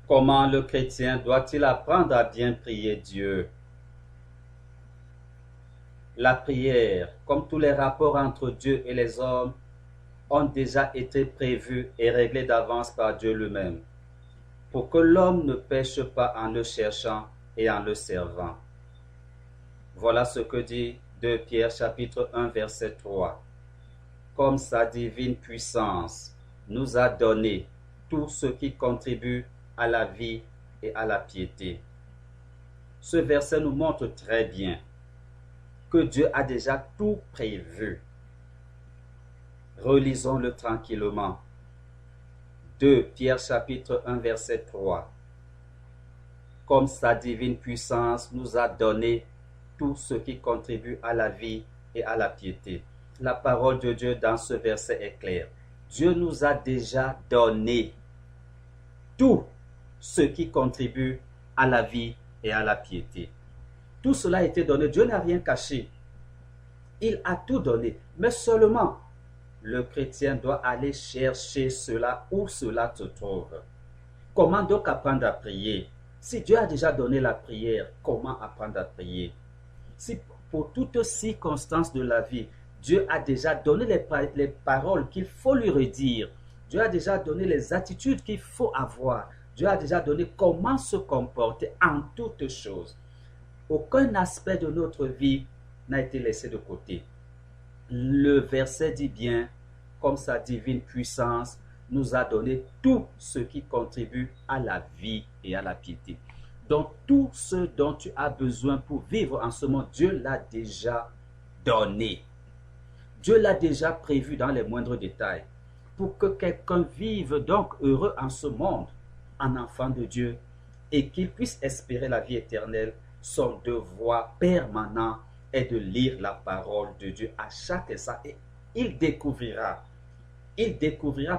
Comment le chrétien doit-il apprendre à bien prier Dieu? La prière, comme tous les rapports entre Dieu et les hommes, ont déjà été prévus et réglés d'avance par Dieu lui-même, pour que l'homme ne pêche pas en le cherchant et en le servant. Voilà ce que dit 2 Pierre chapitre 1 verset 3. Comme sa divine puissance nous a donné tout ce qui contribue à la vie et à la piété. Ce verset nous montre très bien que Dieu a déjà tout prévu. Relisons-le tranquillement. 2 Pierre chapitre 1 verset 3. Comme sa divine puissance nous a donné tout ce qui contribue à la vie et à la piété. La parole de Dieu dans ce verset est claire. Dieu nous a déjà donné tout ce qui contribue à la vie et à la piété. Tout cela a été donné. Dieu n'a rien caché. Il a tout donné. Mais seulement, le chrétien doit aller chercher cela où cela se trouve. Comment donc apprendre à prier? Si Dieu a déjà donné la prière, comment apprendre à prier? Si pour toutes circonstances de la vie, Dieu a déjà donné les paroles qu'il faut lui redire, Dieu a déjà donné les attitudes qu'il faut avoir, Dieu a déjà donné comment se comporter en toutes choses. Aucun aspect de notre vie n'a été laissé de côté. Le verset dit bien, comme sa divine puissance nous a donné tout ce qui contribue à la vie et à la piété. Donc tout ce dont tu as besoin pour vivre en ce monde, Dieu l'a déjà donné. Dieu l'a déjà prévu dans les moindres détails. Pour que quelqu'un vive donc heureux en ce monde, en enfant de Dieu, et qu'il puisse espérer la vie éternelle, son devoir permanent est de lire la parole de Dieu à chaque instant. Et il découvrira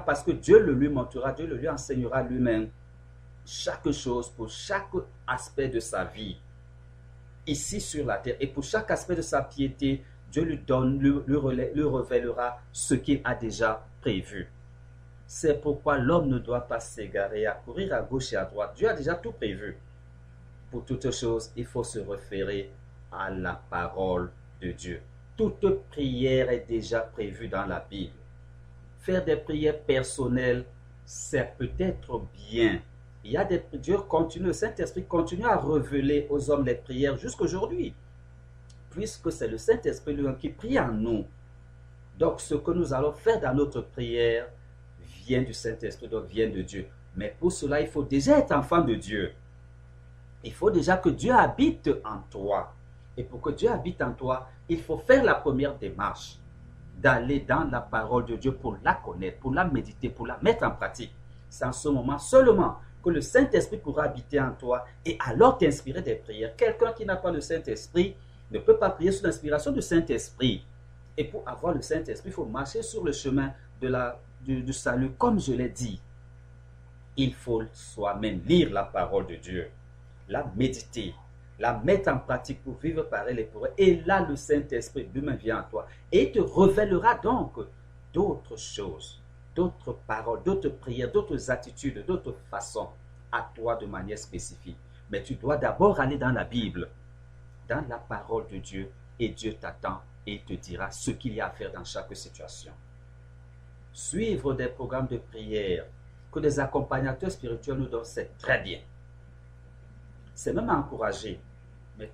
parce que Dieu le lui montrera, Dieu le lui enseignera lui-même chaque chose pour chaque aspect de sa vie ici sur la terre. Et pour chaque aspect de sa piété, Dieu lui révélera ce qu'il a déjà prévu. C'est pourquoi l'homme ne doit pas s'égarer à courir à gauche et à droite. Dieu a déjà tout prévu. Pour toute chose, il faut se référer à la parole de Dieu. Toute prière est déjà prévue dans la Bible. Faire des prières personnelles, c'est peut-être bien. Dieu continue, le Saint-Esprit continue à révéler aux hommes les prières jusqu'aujourd'hui, puisque c'est le Saint-Esprit lui-même qui prie en nous. Donc, ce que nous allons faire dans notre prière vient du Saint-Esprit, donc vient de Dieu. Mais pour cela, il faut déjà être enfant de Dieu. Il faut déjà que Dieu habite en toi. Et pour que Dieu habite en toi, il faut faire la première démarche, d'aller dans la parole de Dieu pour la connaître, pour la méditer, pour la mettre en pratique. C'est en ce moment seulement que le Saint-Esprit pourra habiter en toi et alors t'inspirer des prières. Quelqu'un qui n'a pas le Saint-Esprit ne peut pas prier sous l'inspiration du Saint-Esprit. Et pour avoir le Saint-Esprit, il faut marcher sur le chemin du salut, comme je l'ai dit. Il faut soi-même lire la parole de Dieu, la méditer, la mettre en pratique pour vivre par elle et pour elle. Et là, le Saint-Esprit lui-même vient à toi et il te révélera donc d'autres choses, d'autres paroles, d'autres prières, d'autres attitudes, d'autres façons à toi de manière spécifique. Mais tu dois d'abord aller dans la Bible, dans la parole de Dieu, et Dieu t'attend et il te dira ce qu'il y a à faire dans chaque situation. Suivre des programmes de prière que des accompagnateurs spirituels nous donnent, c'est très bien. C'est même à encourager. Mais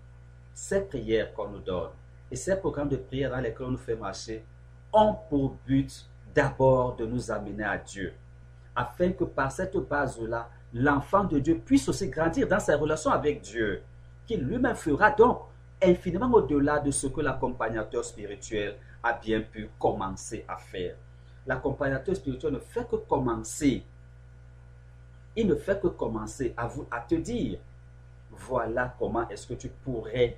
ces prières qu'on nous donne et ces programmes de prière dans lesquels on nous fait marcher ont pour but d'abord de nous amener à Dieu, afin que par cette base-là, l'enfant de Dieu puisse aussi grandir dans sa relation avec Dieu, qu'il lui-même fera donc infiniment au-delà de ce que l'accompagnateur spirituel a bien pu commencer à faire. L'accompagnateur spirituel ne fait que commencer. Il ne fait que commencer à te dire, voilà comment est-ce que tu pourrais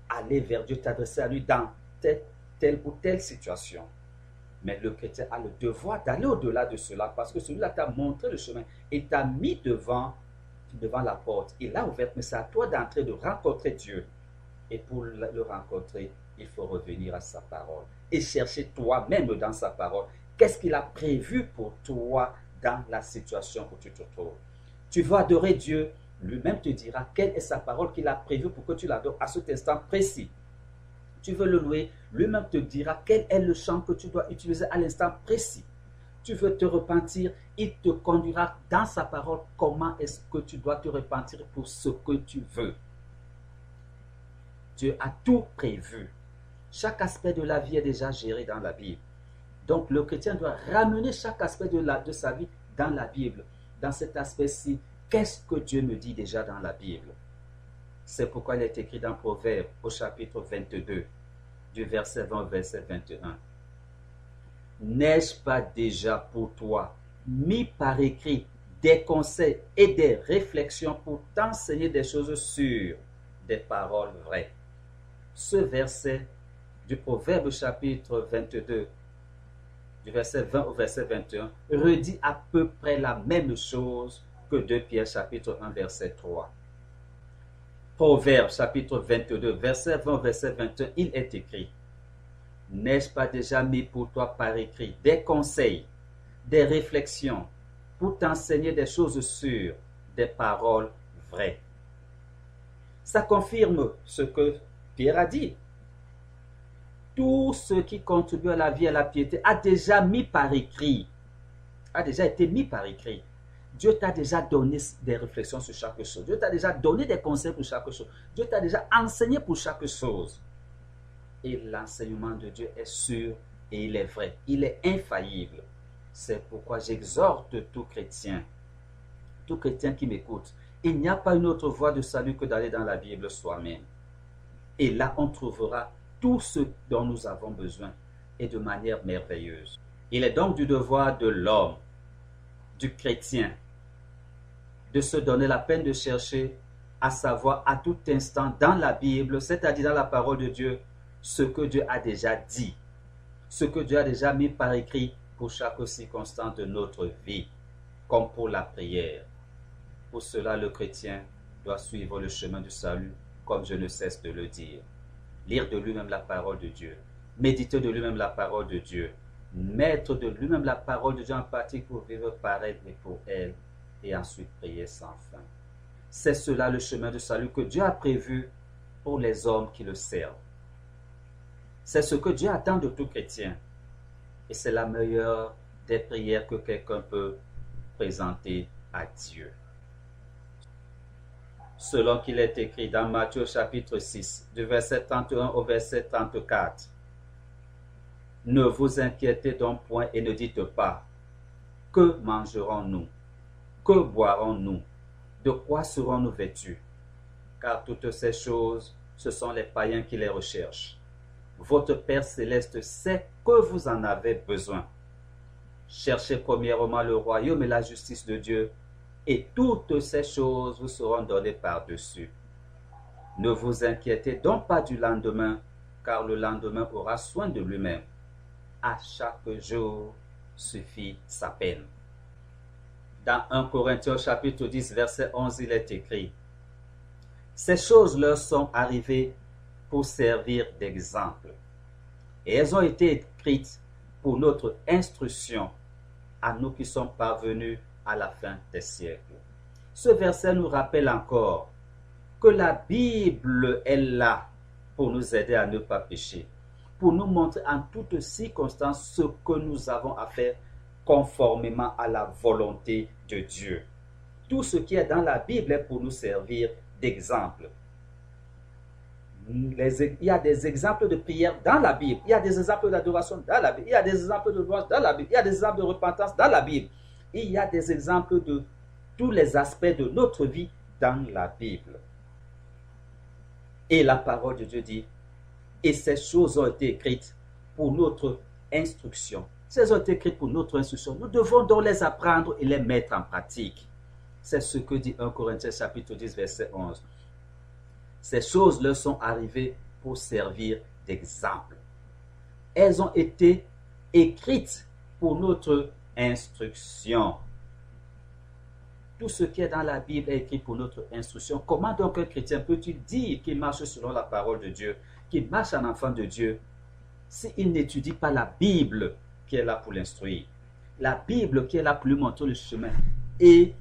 aller vers Dieu, t'adresser à lui dans telle ou telle situation. Mais le chrétien a le devoir d'aller au-delà de cela parce que celui-là t'a montré le chemin et t'a mis devant la porte. Il a ouvert, mais c'est à toi d'entrer, de rencontrer Dieu. Et pour le rencontrer, il faut revenir à sa parole et chercher toi-même dans sa parole. Qu'est-ce qu'il a prévu pour toi dans la situation où tu te trouves? Tu veux adorer Dieu, lui-même te dira quelle est sa parole qu'il a prévue pour que tu l'adores à cet instant précis. Tu veux le louer, lui-même te dira quel est le chant que tu dois utiliser à l'instant précis. Tu veux te repentir, il te conduira dans sa parole comment est-ce que tu dois te repentir pour ce que tu veux. Dieu a tout prévu. Chaque aspect de la vie est déjà géré dans la Bible. Donc le chrétien doit ramener chaque aspect de sa vie dans la Bible. Dans cet aspect-ci, qu'est-ce que Dieu me dit déjà dans la Bible? C'est pourquoi il est écrit dans Proverbe au chapitre 22, du verset 20 au verset 21. N'ai-je pas déjà pour toi mis par écrit des conseils et des réflexions pour t'enseigner des choses sûres, des paroles vraies? Ce verset du Proverbe chapitre 22, du verset 20 au verset 21, redit à peu près la même chose que 2 Pierre chapitre 1 verset 3. Proverbe chapitre 22, verset 20 au verset 21, il est écrit: N'ai-je pas déjà mis pour toi par écrit des conseils, des réflexions, pour t'enseigner des choses sûres, des paroles vraies? Ça confirme ce que Pierre a dit. Tout ce qui contribue à la vie et à la piété a déjà mis par écrit, a déjà été mis par écrit. Dieu t'a déjà donné des réflexions sur chaque chose. Dieu t'a déjà donné des conseils pour chaque chose. Dieu t'a déjà enseigné pour chaque chose. Et l'enseignement de Dieu est sûr et il est vrai. Il est infaillible. C'est pourquoi j'exhorte tout chrétien qui m'écoute. Il n'y a pas une autre voie de salut que d'aller dans la Bible soi-même. Et là, on trouvera tout ce dont nous avons besoin et de manière merveilleuse. Il est donc du devoir de l'homme, du chrétien, de se donner la peine de chercher à savoir à tout instant dans la Bible, c'est-à-dire dans la parole de Dieu, ce que Dieu a déjà dit, ce que Dieu a déjà mis par écrit pour chaque circonstance de notre vie, comme pour la prière. Pour cela, le chrétien doit suivre le chemin du salut, comme je ne cesse de le dire. Lire de lui-même la parole de Dieu, méditer de lui-même la parole de Dieu, mettre de lui-même la parole de Dieu en pratique pour vivre par elle et pour elle, et ensuite prier sans fin. C'est cela le chemin du salut que Dieu a prévu pour les hommes qui le servent. C'est ce que Dieu attend de tout chrétien. Et c'est la meilleure des prières que quelqu'un peut présenter à Dieu. Selon qu'il est écrit dans Matthieu chapitre 6, du verset 31 au verset 34. Ne vous inquiétez donc point et ne dites pas: que mangerons-nous? Que boirons-nous? De quoi serons-nous vêtus? Car toutes ces choses, ce sont les païens qui les recherchent. Votre Père céleste sait que vous en avez besoin. Cherchez premièrement le royaume et la justice de Dieu, et toutes ces choses vous seront données par-dessus. Ne vous inquiétez donc pas du lendemain, car le lendemain aura soin de lui-même. À chaque jour suffit sa peine. Dans 1 Corinthiens chapitre 10, verset 11, il est écrit: Ces choses leur sont arrivées pour servir d'exemple, et elles ont été écrites pour notre instruction, à nous qui sommes parvenus à la fin des siècles. Ce verset nous rappelle encore que la Bible est là pour nous aider à ne pas pécher, pour nous montrer en toutes circonstances ce que nous avons à faire conformément à la volonté de Dieu. Tout ce qui est dans la Bible est pour nous servir d'exemple. Il y a des exemples de prière dans la Bible, il y a des exemples d'adoration dans la Bible, il y a des exemples de louange dans la Bible, il y a des exemples de repentance dans la Bible, il y a des exemples de tous les aspects de notre vie dans la Bible. Et la parole de Dieu dit: et ces choses ont été écrites pour notre instruction. Ces ont été écrites pour notre instruction. Nous devons donc les apprendre et les mettre en pratique. C'est ce que dit 1 Corinthiens chapitre 10, verset 11. Ces choses leur sont arrivées pour servir d'exemple. Elles ont été écrites pour notre instruction. Tout ce qui est dans la Bible est écrit pour notre instruction. Comment donc un chrétien peut-il dire qu'il marche selon la parole de Dieu, qu'il marche en enfant de Dieu, s'il n'étudie pas la Bible qui est là pour l'instruire, la Bible qui est là pour lui montrer le chemin? Et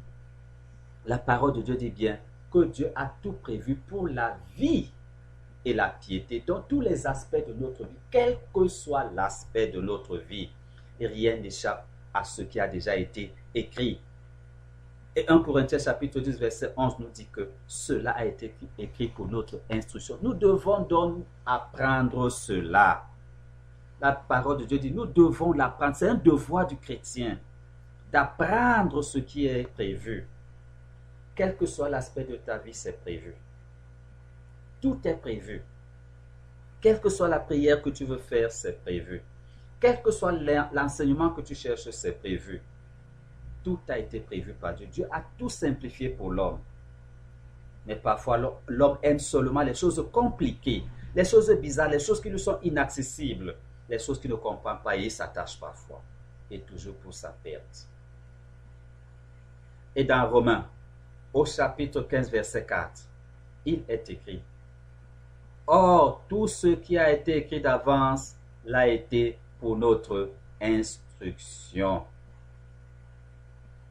la parole de Dieu dit bien que Dieu a tout prévu pour la vie et la piété, dans tous les aspects de notre vie, quel que soit l'aspect de notre vie. Et rien n'échappe à ce qui a déjà été écrit. Et 1 Corinthiens chapitre 10 verset 11 nous dit que cela a été écrit pour notre instruction. Nous devons donc apprendre cela. La parole de Dieu dit, nous devons l'apprendre. C'est un devoir du chrétien d'apprendre ce qui est prévu. Quel que soit l'aspect de ta vie, c'est prévu. Tout est prévu. Quelle que soit la prière que tu veux faire, c'est prévu. Quel que soit l'enseignement que tu cherches, c'est prévu. Tout a été prévu par Dieu. Dieu a tout simplifié pour l'homme. Mais parfois, l'homme aime seulement les choses compliquées, les choses bizarres, les choses qui lui sont inaccessibles, les choses qu'il ne comprend pas et il s'attache parfois. Et toujours pour sa perte. Et dans Romains, au chapitre 15, verset 4, il est écrit: Or, tout ce qui a été écrit d'avance l'a été pour notre instruction.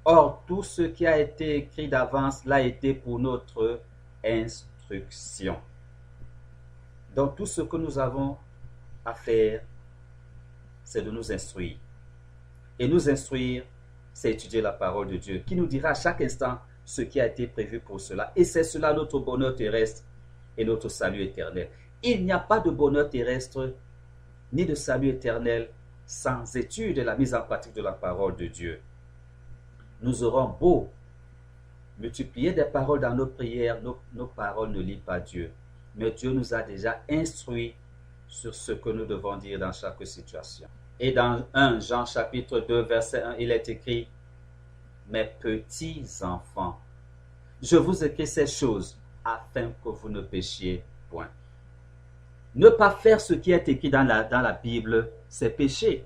Or, tout ce qui a été écrit d'avance l'a été pour notre instruction. Donc, tout ce que nous avons à faire, c'est de nous instruire. Et nous instruire, c'est étudier la parole de Dieu, qui nous dira à chaque instant ce qui a été prévu pour cela. Et c'est cela notre bonheur terrestre et notre salut éternel. Il n'y a pas de bonheur terrestre ni de salut éternel sans étude et la mise en pratique de la parole de Dieu. Nous aurons beau multiplier des paroles dans nos prières, nos paroles ne lient pas Dieu. Mais Dieu nous a déjà instruits sur ce que nous devons dire dans chaque situation. Et dans 1 Jean chapitre 2 verset 1, il est écrit: Mes petits enfants, je vous écris ces choses afin que vous ne péchiez point. Ne pas faire ce qui est écrit dans la Bible, c'est pécher.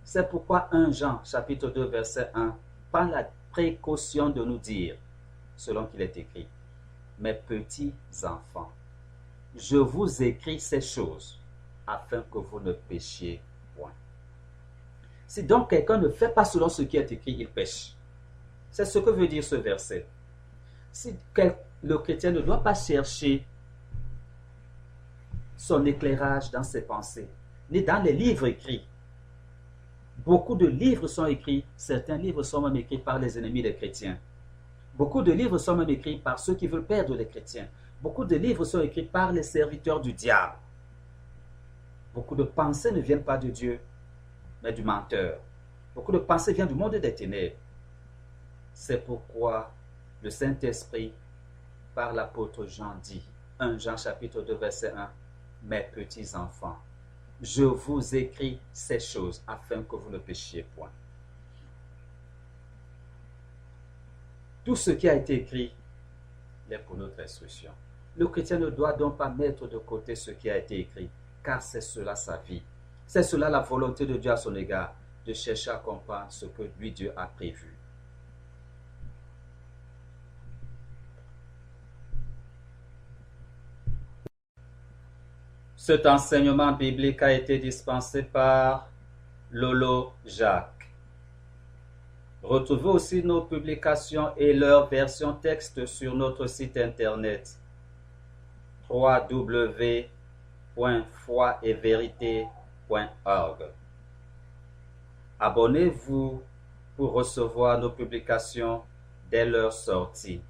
C'est pourquoi 1 Jean chapitre 2 verset 1 prend la précaution de nous dire, selon qu'il est écrit: Mes petits enfants, je vous écris ces choses afin que vous ne péchiez point. Si donc quelqu'un ne fait pas selon ce qui est écrit, il pêche. C'est ce que veut dire ce verset. Si le chrétien ne doit pas chercher son éclairage dans ses pensées, ni dans les livres écrits. Beaucoup de livres sont écrits, certains livres sont même écrits par les ennemis des chrétiens. Beaucoup de livres sont même écrits par ceux qui veulent perdre les chrétiens. Beaucoup de livres sont écrits par les serviteurs du diable. Beaucoup de pensées ne viennent pas de Dieu, mais du menteur. Beaucoup de pensées viennent du monde des ténèbres. C'est pourquoi le Saint-Esprit, par l'apôtre Jean, dit, 1 Jean chapitre 2 verset 1, Mes petits enfants, je vous écris ces choses afin que vous ne péchiez point. Tout ce qui a été écrit est pour notre instruction. Le chrétien ne doit donc pas mettre de côté ce qui a été écrit, car c'est cela sa vie. C'est cela la volonté de Dieu à son égard, de chercher à comprendre ce que lui, Dieu, a prévu. Cet enseignement biblique a été dispensé par Lolo Jacques. Retrouvez aussi nos publications et leurs versions texte sur notre site internet www.foietverité.org. Abonnez-vous pour recevoir nos publications dès leur sortie.